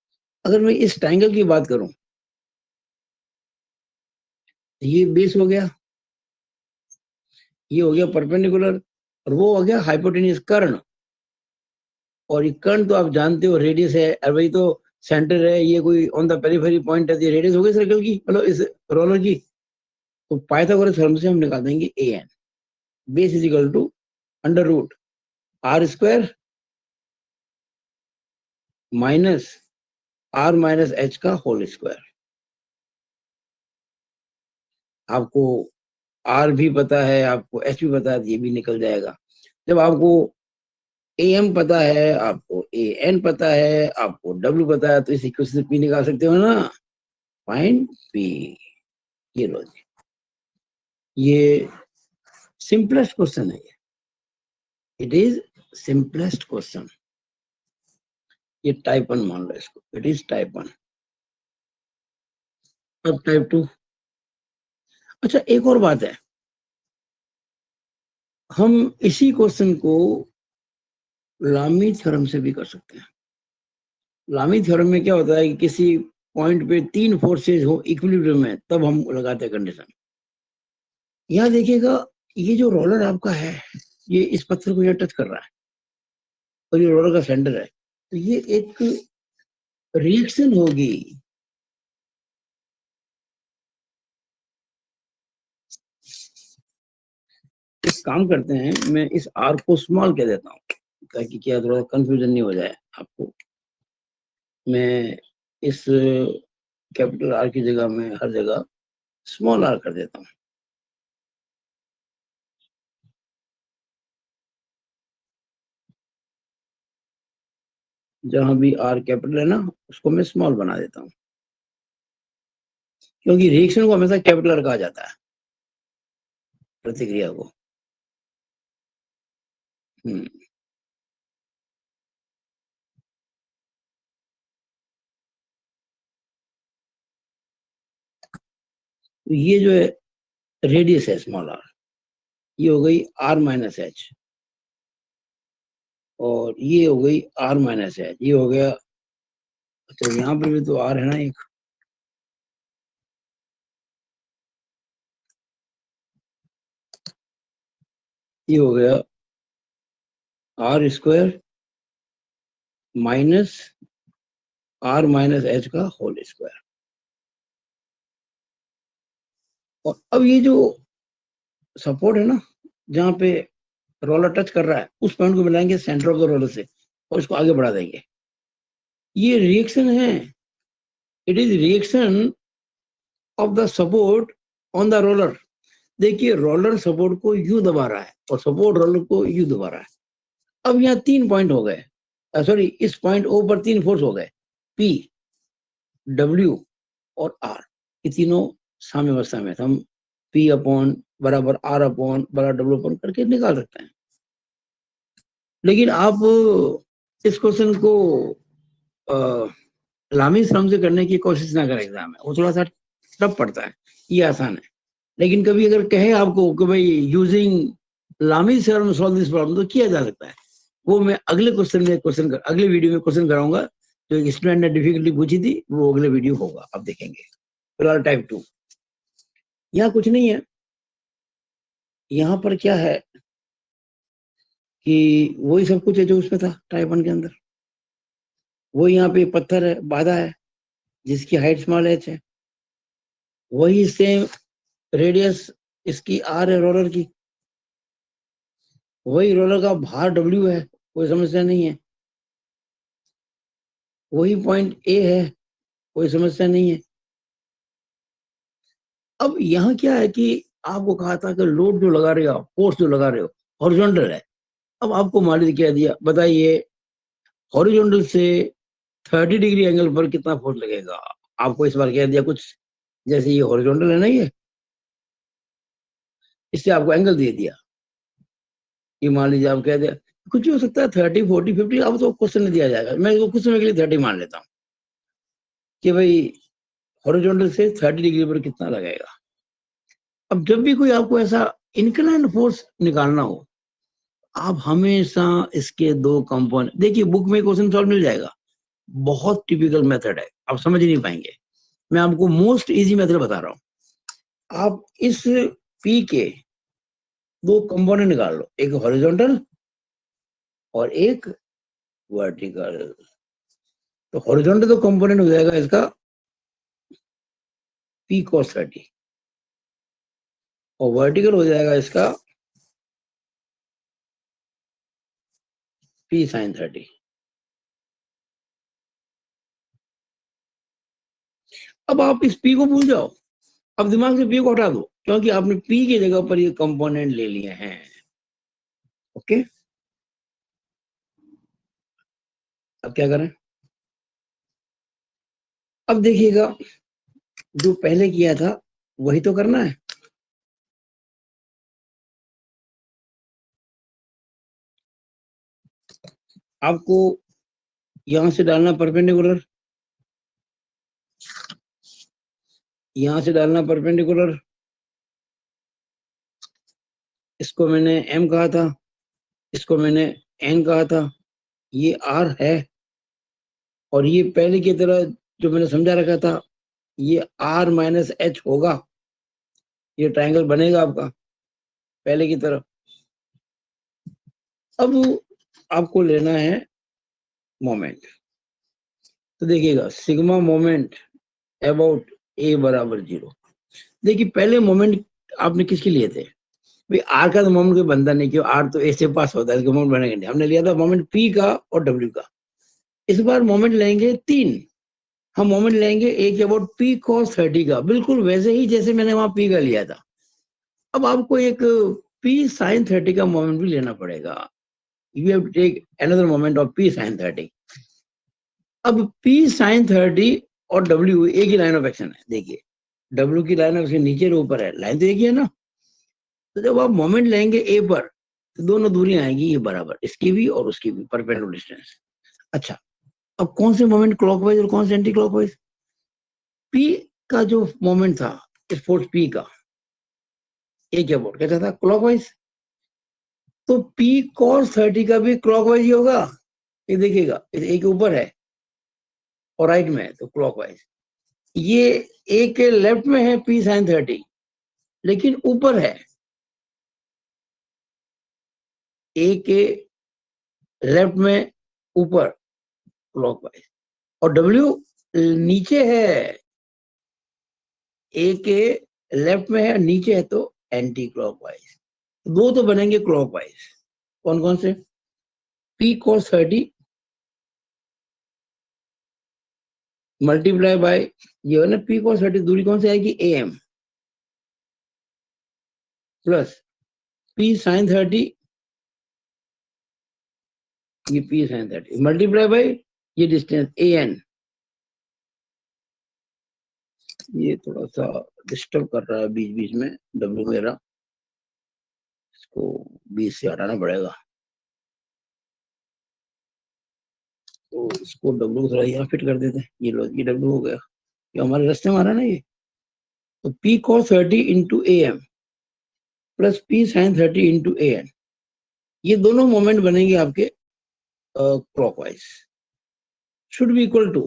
अगर मैं इस ट्रायंगल की बात करूं, ये बेस हो गया, ये हो गया परपेंडिकुलर, और वो हो गया हाइपोटेन्यूज कर्ण। और ये कर्ण तो आप जानते हो रेडियस है, और वही तो सेंटर है, ये कोई ऑन द पेरिफेरी पॉइंट है, ये रेडियस हो गई सर्कल की, मतलब इस रोलर की। तो पाइथागोरस थ्योरम से हम निकाल देंगे a n, base is equal to under root are square minus are minus H का होल स्क्वायर। आपको आर भी पता है, आपको एच भी पता है, ये भी निकल जाएगा। जब आपको ए एम पता है, आपको ए एन पता है, आपको डब्ल्यू पता है, तो इस इक्वेशन से पी निकाल सकते हो ना। Find P. ये लो जी, ये सिंपलेस्ट क्वेश्चन है। It is simplest question. ये टाइप 1 मान लो इसको, इट इज टाइप 1। अब टाइप 2। अच्छा, एक और बात है, हम इसी क्वेश्चन को लामी थ्योरम से भी कर सकते हैं। लामी थ्योरम में क्या होता है कि किसी पॉइंट पे 3 फोर्सेज हो इक्विलिब्रियम में, तब हम लगाते हैं कंडीशन। यहाँ देखिएगा, ये जो रोलर आपका है, ये इस पत्थर को यहाँ टच कर रहा है और ये रोलर का सेंटर है, तो ये एक रिएक्शन होगी। एक काम करते हैं, मैं इस आर को स्मॉल कह देता हूँ ताकि क्या थोड़ा कंफ्यूजन नहीं हो जाए आपको। मैं इस कैपिटल आर की जगह में हर जगह स्मॉल आर कर देता हूँ। जहां भी आर कैपिटल है ना, उसको मैं स्मॉल बना देता हूँ, क्योंकि रिएक्शन को हमेशा कैपिटल कहा जाता है, प्रतिक्रिया को। हम्म, तो ये जो है रेडियस है स्मॉल आर, ये हो गई आर माइनस एच, और ये हो गई आर माइनस एच, ये हो गया। अच्छा, यहाँ पर भी तो आर है ना एक, ये हो गया R square minus are minus H का होल स्क्वायर। और अब ये जो सपोर्ट है ना, जहाँ पे रोलर टच कर रहा है, उस पॉइंट को मिलाएंगे सेंटर ऑफ द रोलर से और इसको आगे बढ़ा देंगे। ये रिएक्शन है, it is reaction of the support on the roller. देखिए, रोलर सपोर्ट को यू दबा रहा है और सपोर्ट रोलर को यू दबा रहा है। अब यहाँ 3 पॉइंट हो गए, सॉरी, इस पॉइंट ओ पर 3 फोर्स हो गए, पी, डब्ल्यू और आर। ये तीनों साम्यावस्था में, हम पी अपॉन बराबर आर अपॉन बराबर डब्ल्यू अपॉन करके निकाल सकते हैं। लेकिन आप इस क्वेश्चन को लामी श्रम से करने की कोशिश ना करें एग्जाम में, वो थोड़ा सा टफ पड़ता है। ये आसान है, लेकिन कभी अगर कहे आपको कि भाई यूजिंग लामी थ्योरम सॉल्व दिस प्रॉब्लम, तो किया जा सकता है। वो मैं अगले क्वेश्चन में अगले वीडियो में क्वेश्चन कराऊंगा। जो एक स्टूडेंट ने डिफिकल्टी पूछी थी, वो अगले वीडियो होगा, आप देखेंगे। फिलहाल टाइप 2, यहाँ कुछ नहीं है। यहाँ पर क्या है कि वही सब कुछ है जो उसमें था टाइप 1 के अंदर। वो यहाँ पे पत्थर है, बाधा है, जिसकी हाइट स्मॉल एच है। वही सेम रेडियस इसकी आर है रोलर की। वही रोलर का भार डब्ल्यू है, कोई समस्या नहीं है। वही पॉइंट ए है, कोई समस्या नहीं है। अब यहाँ क्या है कि आपको कहा था कि लोड जो लगा रहे हो, फोर्स जो लगा रहे हो, हॉरिजॉन्टल है। अब आपको मान लीजिए क्या दिया, बताइए हॉरिजॉन्टल से 30 डिग्री एंगल पर कितना फोर्स लगेगा। आपको इस बार कह दिया कुछ, जैसे ये हॉरिजॉन्टल है ना, ये इससे आपको एंगल दे दिया। ये मान लीजिए आप कह दिया कुछ भी हो सकता है, 30, 40, 50, अब तो क्वेश्चन नहीं दिया जाएगा। मैं इसको कुछ समय के लिए 30 मान लेता हूँ कि भाई हॉरिजॉन्टल से 30 डिग्री पर कितना लगेगा। अब जब भी कोई आपको ऐसा इंक्लाइन फोर्स निकालना हो, आप हमेशा इसके 2 कंपोनेंट देखिए, बुक में क्वेश्चन सॉल्व मिल जाएगा। बहुत टिपिकल मेथड है, आप समझ नहीं पाएंगे। मैं आपको मोस्ट इजी मेथड बता रहा हूँ। आप इस पी के 2 कंपोनेंट निकाल लो, एक हॉरिजॉन्टल और एक वर्टिकल। तो हॉरिजॉन्टल तो कंपोनेंट हो जाएगा इसका पी cos 30, और वर्टिकल हो जाएगा इसका पी sin 30। अब आप इस पी को भूल जाओ, अब दिमाग से पी को हटा दो, क्योंकि आपने पी की जगह पर ये कंपोनेंट ले लिए हैं। ओके, अब क्या करें। अब देखिएगा, जो पहले किया था वही तो करना है। आपको यहां से डालना परपेंडिकुलर, यहां से डालना परपेंडिकुलर, इसको मैंने m कहा था, इसको मैंने n कहा था, ये r है, और ये पहले की तरह जो मैंने समझा रखा था ये r माइनस h होगा, ये ट्रायंगल बनेगा आपका पहले की तरह। अब आपको लेना है मोमेंट, तो देखिएगा सिग्मा मोमेंट अबाउट a बराबर 0। देखिए पहले मोमेंट आपने किसके लिए थे भाई, आर का तो मोमेंट कोई बनता नहीं, क्यों, आर तो ए से पास होता है, इसका मोमेंट बनेगा नहीं। हमने लिया था मोमेंट पी का और डब्ल्यू का। इस बार मोमेंट लेंगे 3, हम मोमेंट लेंगे एक अबाउट पी cos 30 का, बिल्कुल वैसे ही जैसे मैंने वहां पी का लिया था। अब आपको एक पी sin 30 का मोमेंट भी लेना पड़ेगा, you have to take another moment of P sin 30। अब पी sin 30 और डब्ल्यू एक ही लाइन ऑफ एक्शन है, देखिए डब्ल्यू की लाइन ऑफ एक्शन नीचे और ऊपर है, लाइन तो एक ही है ना। तो जब आप मोमेंट लेंगे ए पर तो दोनों दूरियां आएंगी ये बराबर, इसकी भी और उसकी भी, परपेंडिकुलर डिस्टेंस। अच्छा, अब कौन से मोमेंट क्लॉकवाइज और कौन से एंटी क्लॉकवाइज? पी का जो मोमेंट था इस फोर्स पी का, ए के अबाउट कैसा था, क्लॉकवाइज। तो पी cos 30 का भी क्लॉकवाइज ही होगा, ये देखिएगा ए के ऊपर है और राइट में है तो क्लॉकवाइज। ये ए के लेफ्ट में है पी sin 30, लेकिन ऊपर है, ए के लेफ्ट में ऊपर क्लॉकवाइज, और डब्ल्यू नीचे है, ए के लेफ्ट में है नीचे है तो एंटी क्लॉकवाइज। दो तो बनेंगे क्लॉकवाइज, कौन कौन से, पी cos 30 मल्टीप्लाई बाय ये है ना पी cos 30, दूरी कौन सी आएगी A M, plus P sin 30, ये पी sin 30 मल्टीप्लाई बाय ये डिस्टेंस ए एन। ये थोड़ा सा डिस्टर्ब कर रहा है बीच बीच में डब्ल्यू मेरा, इसको 20 से हटाना पड़ेगा, तो इसको डब्ल्यू थोड़ा यहाँ फिट कर देते हैं। ये लो, ये डब्ल्यू हो गया, ये हमारे रास्ते में आ रहा है ना ये। तो P cos 30 into A M plus P sin 30 into A N, ये दोनों मोमेंट बनेंगे आपके clockwise, should be equal to,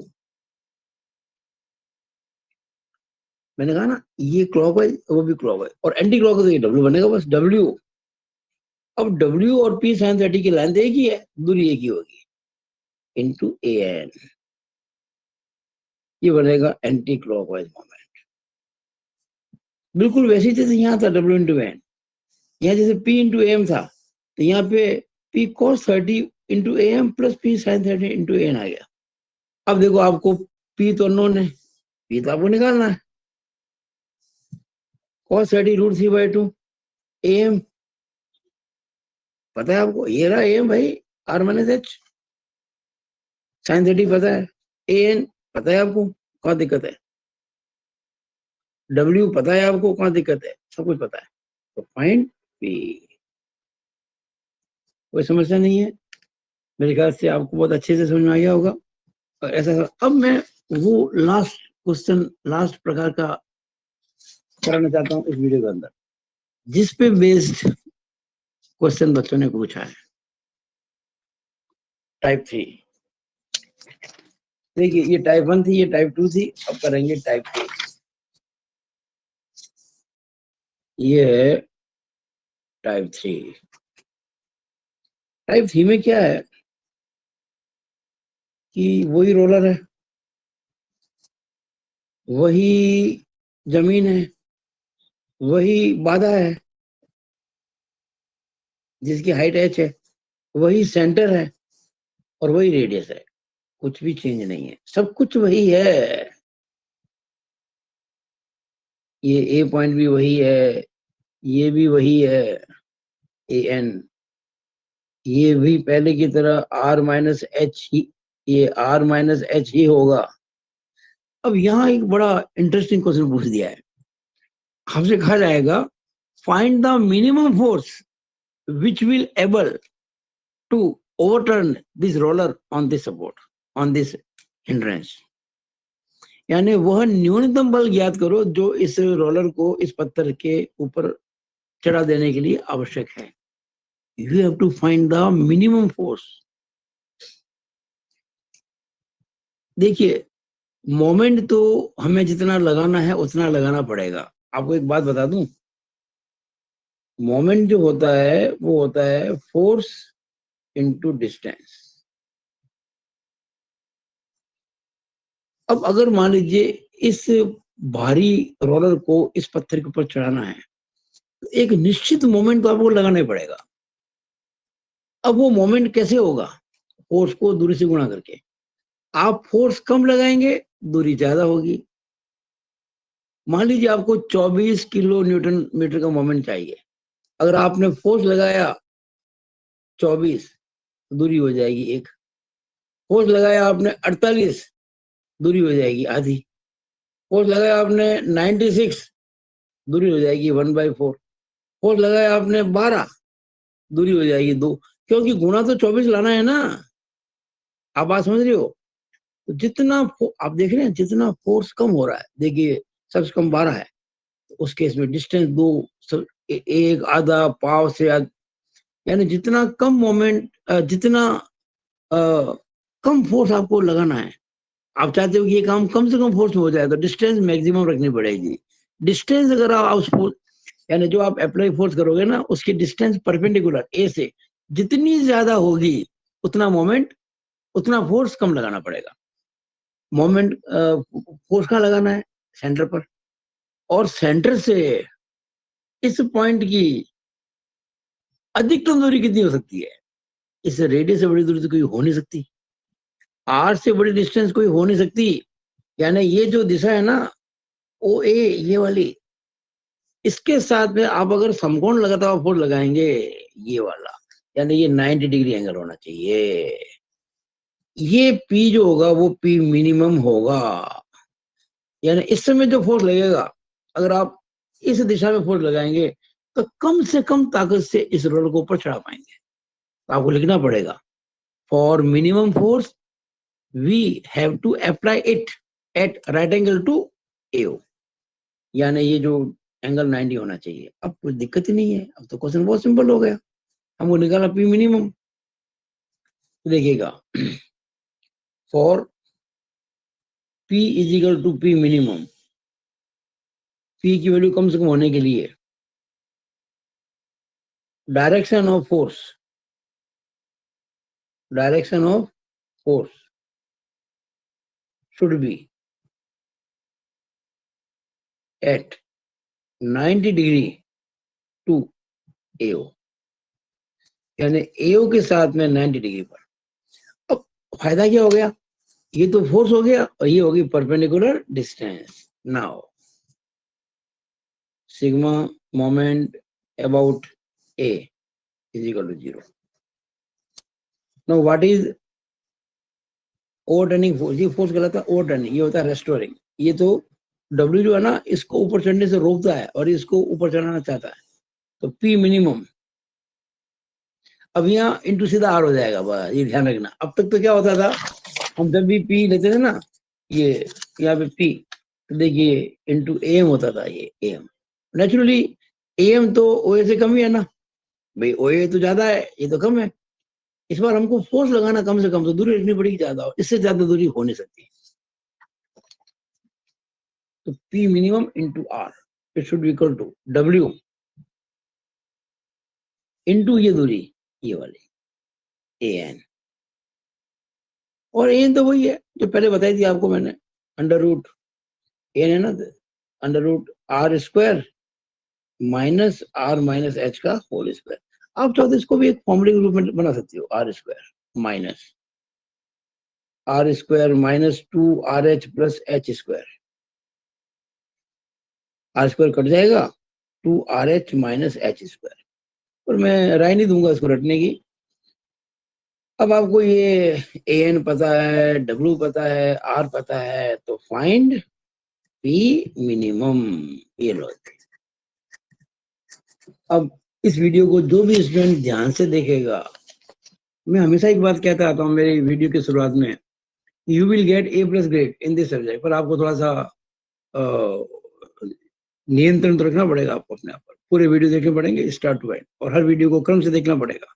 मैंने कहा ना ये क्लॉकवाइज वो भी क्लॉकवाइज, और एंटी क्लॉकवाइज ये डब्ल्यू बनेगा बस, डब्ल्यू। अब डब्ल्यू और पी sin 30 की लेंथ एक ही है, दूरी एक ही होगी, इंटू ए एन, ये बनेगा एंटी क्लॉकवाइज मोमेंट। बिल्कुल वैसी जैसे यहाँ था डब्ल्यू इंटू एन, यहाँ जैसे पी इंटू एम था, तो यहाँ पे p cos 30 into A M plus P sin 30 into n आ गया। अब देखो आपको पी तो अननोन है, पी तो आपको निकालना है, cos 30 √3/2 ए एम पता है आपको, ये रहा ए एम भाई, आर माइनस एच, sin 30 पता है, ए एन पता है आपको, कहाँ दिक्कत है, डब्ल्यू पता है आपको, कहाँ दिक्कत है, सब कुछ पता है। तो फाइंड पी, कोई समस्या नहीं है, मेरे ख्याल से आपको बहुत अच्छे से समझ में आ गया होगा। और ऐसा अब मैं वो लास्ट क्वेश्चन, लास्ट प्रकार का कराना चाहता हूँ इस वीडियो के अंदर, जिस पे बेस्ड क्वेश्चन बच्चों ने पूछा है, टाइप 3। देखिए ये टाइप 1 थी, ये टाइप 2 थी, अब करेंगे टाइप 3। ये है टाइप 3। टाइप 3 में क्या है कि वही रोलर है, वही जमीन है, वही बाधा है जिसकी हाइट h है, वही सेंटर है और वही रेडियस है, कुछ भी चेंज नहीं है, सब कुछ वही है। ये ए पॉइंट भी वही है, ये भी वही है ए एन, ये भी पहले की तरह आर माइनस एच ही, ये आर माइनस एच ही होगा। अब यहाँ एक बड़ा इंटरेस्टिंग क्वेश्चन पूछ दिया है, हमसे कहा जाएगा find the minimum force which will able to overturn this roller on this support on this hindrance, यानी वह न्यूनतम बल ज्ञात करो जो इस रोलर को इस पत्थर के ऊपर चढ़ा देने के लिए आवश्यक है। You have to find the minimum force. देखिए, मोमेंट तो हमें जितना लगाना है उतना लगाना पड़ेगा। आपको एक बात बता दूं, मोमेंट जो होता है वो होता है फोर्स इनटू डिस्टेंस। अब अगर मान लीजिए इस भारी रोलर को इस पत्थर के ऊपर चढ़ाना है तो एक निश्चित मोमेंट तो आपको लगाना ही पड़ेगा। अब वो मोमेंट कैसे होगा? फोर्स को दूरी से गुणा करके। आप फोर्स कम लगाएंगे, दूरी ज्यादा होगी। मान लीजिए आपको 24 किलो न्यूटन मीटर का मोमेंट चाहिए, अगर आपने फोर्स लगाया 24, दूरी हो जाएगी 1। फोर्स लगाया आपने 48, दूरी हो जाएगी आधी। फोर्स लगाया आपने 96, दूरी हो जाएगी 1/4। फोर्स लगाया आपने 12, दूरी हो जाएगी 2, क्योंकि गुणा तो 24 लाना है ना। आप बात समझ रहे हो? तो जितना आप देख रहे हैं जितना फोर्स कम हो रहा है, देखिए सबसे कम 12 है, तो उस केस में डिस्टेंस 2, एक आधा पाव से यानी जितना कम मोमेंट, जितना कम फोर्स आपको लगाना है, आप चाहते हो कि ये काम कम से कम फोर्स में हो जाए, तो डिस्टेंस मैक्सिमम रखनी पड़ेगी। डिस्टेंस अगर आप उस फोर्स, यानी जो आप अप्लाई फोर्स करोगे ना, उसकी डिस्टेंस परपेंडिकुलर ए से जितनी ज्यादा होगी उतना मोमेंट, उतना फोर्स कम लगाना पड़ेगा। मोमेंट फोर्स कहाँ लगाना है? सेंटर पर। और सेंटर से इस पॉइंट की अधिकतम दूरी कितनी हो सकती है? इस रेडियस से बड़ी दूरी तो कोई हो नहीं सकती, आर से बड़ी डिस्टेंस कोई हो नहीं सकती। यानी ये जो दिशा है ना, ओ ए, ये वाली, इसके साथ में आप अगर समकोण लगातार हुआ फोर्स लगाएंगे, ये वाला, यानी ये 90 डिग्री एंगल होना चाहिए। ये पी जो होगा वो पी मिनिमम होगा। यानी इस समय जो फोर्स लगेगा, अगर आप इस दिशा में फोर्स लगाएंगे तो कम से कम ताकत से इस रोलर को ऊपर चढ़ा पाएंगे। तो आपको लिखना पड़ेगा for minimum force we have to apply it at right angle to AO, यानी ये जो एंगल 90 होना चाहिए। अब कोई दिक्कत ही नहीं है, अब तो क्वेश्चन बहुत सिंपल हो गया। हमको निकाला पी मिनिमम। देखिएगा, for P is equal to P minimum, P की वैल्यू कम से कम होने के लिए direction of force, direction of force should be at 90 degree to AO, यानी AO के साथ में 90 डिग्री पर। अब फायदा क्या हो गया? ये तो फोर्स हो गया और ये होगी perpendicular distance. Now sigma moment about A is equal to 0। Now what is overturning force? ये फोर्स कहलाता है ओवरटर्निंग, ये होता है रेस्टोरिंग। ये तो W जो है ना, इसको ऊपर चढ़ने से रोकता है और इसको ऊपर चढ़ाना चाहता है। तो P मिनिमम, अब यहाँ इंटू सीधा आर हो जाएगा, बस ये ध्यान रखना। अब तक तो क्या होता था, हम जब भी पी लेते थे ना, ये यहाँ पे पी, तो देखिए इंटू एम होता था, ये एम। नेचुरली एम तो ओ ए से कम ही है ना भाई, ओ ए तो ज्यादा है, ये तो कम है। इस बार हमको फोर्स लगाना कम से कम, तो दूरी रखनी पड़ेगी ज्यादा, और इससे ज्यादा दूरी हो नहीं सकती। तो P minimum into R, it should be equal to W into ये दूरी, ये वाली ए एन। और एन तो वही है जो पहले बताई थी आपको मैंने, अंडर रूट एन है ना, under root are square minus are minus H का होल स्क्वायर। आप चाहो तो इसको भी एक फॉर्मूले के रूप में बना सकते हो, R square minus R square minus 2RH plus H square. R square cut जाएगा, 2RH माइनस एच स्क्वायर। पर मैं राय नहीं दूंगा इसको रटने की, अब आपको ये an पता है, w पता है, r पता है, तो फाइंड p मिनिमम, ये लो। अब इस वीडियो को जो भी स्टूडेंट ध्यान से देखेगा, मैं हमेशा एक बात कहता आता हूँ मेरी वीडियो की शुरुआत में, you will get A+ grade in this subject, पर आपको थोड़ा सा नियंत्रण तो रखना पड़ेगा आपको अपने आप पर। पूरे वीडियो देखने पड़ेंगे स्टार्ट टू एंड, और हर वीडियो को क्रम से देखना पड़ेगा।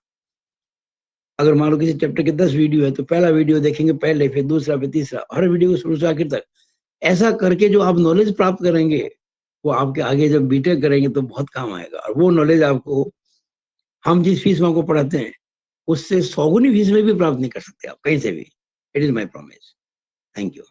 अगर मान लो किसी चैप्टर के 10 वीडियो है तो पहला वीडियो देखेंगे पहले, फिर दूसरा, फिर तीसरा, हर वीडियो को शुरू से आखिर तक। ऐसा करके जो आप नॉलेज प्राप्त करेंगे वो आपके आगे जब बीटेक करेंगे तो बहुत काम आएगा, और वो नॉलेज आपको हम जिस फीस में आपको पढ़ाते हैं उससे 100 गुनी फीस में भी प्राप्त नहीं कर सकते आप कहीं से भी। It is my promise. Thank you.